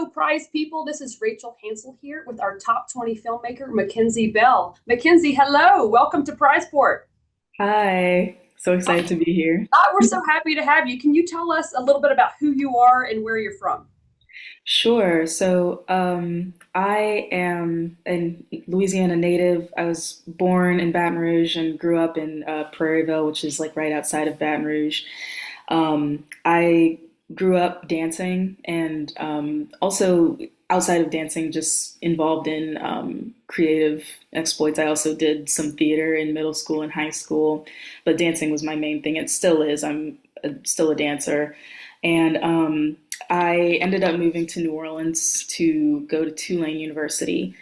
Hello, prize people. This is Rachel Hansel here with our top 20 filmmaker, Mackenzie Bell. Mackenzie, hello. Welcome to Prizeport. Hi, so excited to be here. We're so happy to have you. Can you tell us a little bit about who you are and where you're from? Sure. I am a Louisiana native. I was born in Baton Rouge and grew up in Prairieville, which is like right outside of Baton Rouge. I grew up dancing and also outside of dancing, just involved in creative exploits. I also did some theater in middle school and high school, but dancing was my main thing. It still is. Still a dancer. And I ended up moving to New Orleans to go to Tulane University.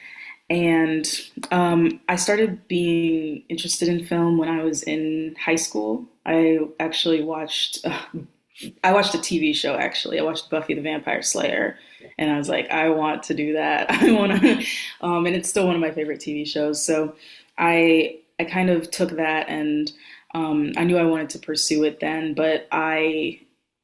And I started being interested in film when I was in high school. I watched a TV show actually. I watched Buffy the Vampire Slayer, and I was like, I want to do that. I want to, and it's still one of my favorite TV shows. So I kind of took that, and I knew I wanted to pursue it then, but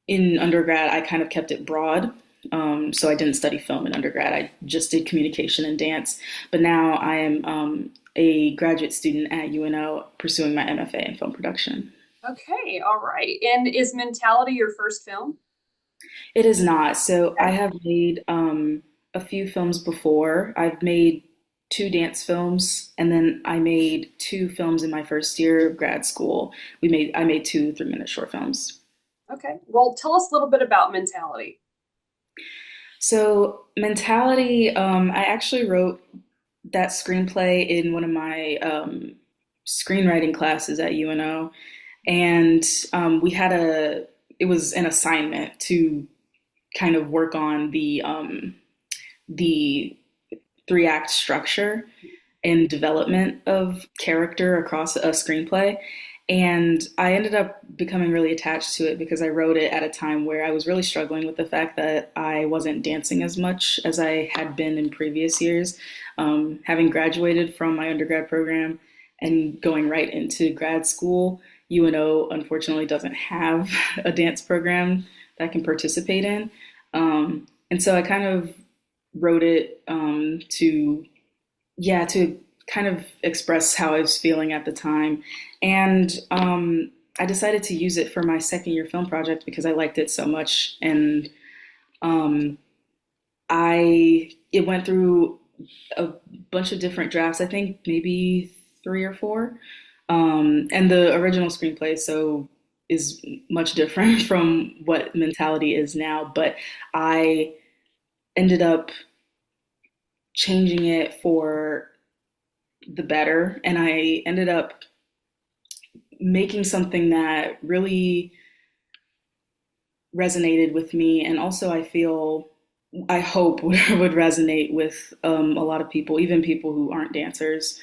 in undergrad, I kind of kept it broad. So I didn't study film in undergrad. I just did communication and dance. But now I am a graduate student at UNO pursuing my MFA in film production. Okay, all right. And is Mentality your first film? It is not. So I Okay. have made a few films before. I've made two dance films, and then I made two films in my first year of grad school. I made two 3-minute short films. Okay. Well, tell us a little bit about Mentality. So Mentality, I actually wrote that screenplay in one of my screenwriting classes at UNO, and it was an assignment to kind of work on the 3-act structure and development of character across a screenplay. And I ended up becoming really attached to it because I wrote it at a time where I was really struggling with the fact that I wasn't dancing as much as I had been in previous years. Having graduated from my undergrad program and going right into grad school, UNO unfortunately doesn't have a dance program that I can participate in. And so I kind of wrote it to kind of express how I was feeling at the time. And I decided to use it for my second year film project because I liked it so much. And um, it went through a bunch of different drafts, I think maybe 3 or 4. And the original screenplay is much different from what Mentality is now, but I ended up changing it for the better, and I ended up making something that really resonated with me, and also I hope would resonate with a lot of people, even people who aren't dancers.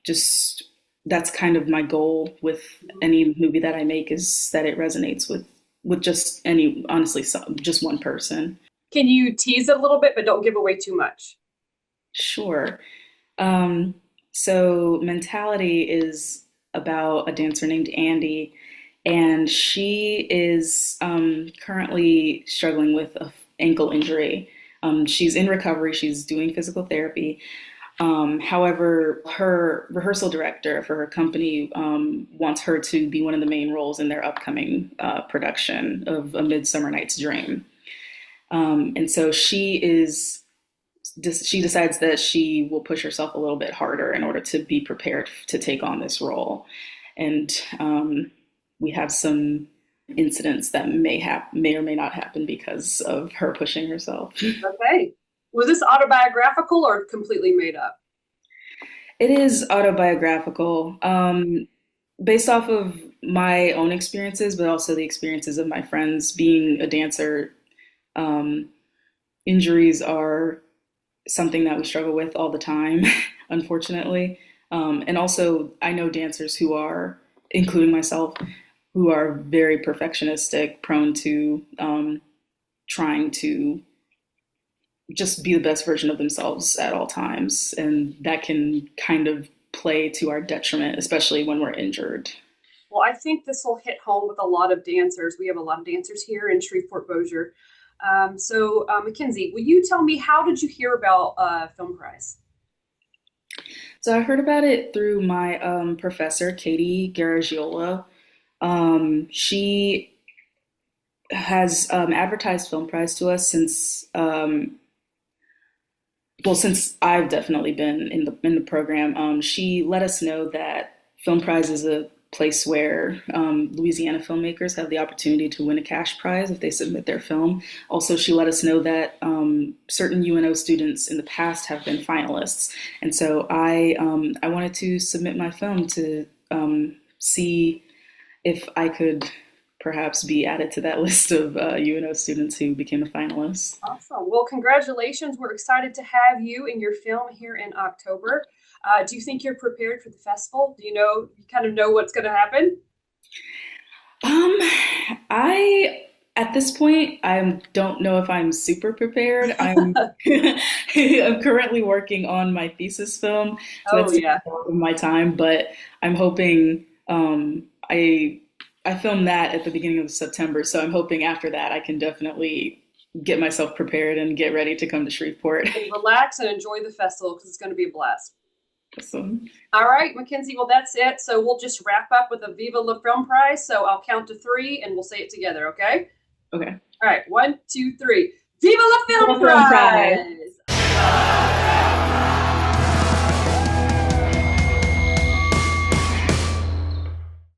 Just That's kind of my goal with any movie that I make, is that it resonates with just honestly, just one person. Can you tease it a little bit, but don't give away too much? Sure. Um, so Mentality is about a dancer named Andy, and she is currently struggling with a ankle injury. She's in recovery. She's doing physical therapy. However, her rehearsal director for her company wants her to be one of the main roles in their upcoming production of A Midsummer Night's Dream. And so she decides that she will push herself a little bit harder in order to be prepared to take on this role. And we have some incidents that may or may not happen because of her pushing herself. Okay. Was this autobiographical or completely made up? It is autobiographical, based off of my own experiences, but also the experiences of my friends. Being a dancer, um, injuries are something that we struggle with all the time, unfortunately. And also, I know dancers who are, including myself, who are very perfectionistic, prone to trying to just be the best version of themselves at all times. And that can kind of play to our detriment, especially when we're injured. Well, I think this will hit home with a lot of dancers. We have a lot of dancers here in Shreveport Bossier. Mackenzie, will you tell me how did you hear about Film Prize? So I heard about it through my professor, Katie Garagiola. She has advertised Film Prize to us since I've definitely been in the program. She let us know that Film Prize is a place where Louisiana filmmakers have the opportunity to win a cash prize if they submit their film. Also, she let us know that certain UNO students in the past have been finalists, and so I wanted to submit my film to see if I could perhaps be added to that list of UNO students who became a finalist. Awesome. Well, congratulations. We're excited to have you in your film here in October. Do you think you're prepared for the festival? Do you kind of know what's going to happen? Um, I at this point I don't know if I'm super prepared. I'm currently working on my thesis film, so Oh, that's taking yeah. a lot of my time. But I'm hoping I filmed that at the beginning of September, so I'm hoping after that I can definitely get myself prepared and get ready to come to Shreveport. And relax and enjoy the festival because it's going to be a blast. So, All right, Mackenzie. Well, that's it. So we'll just wrap up with a Viva La Film Prize. So I'll count to three and we'll say it together, okay? okay. All right, one, two, three. Viva La Film Film Prize. Prize!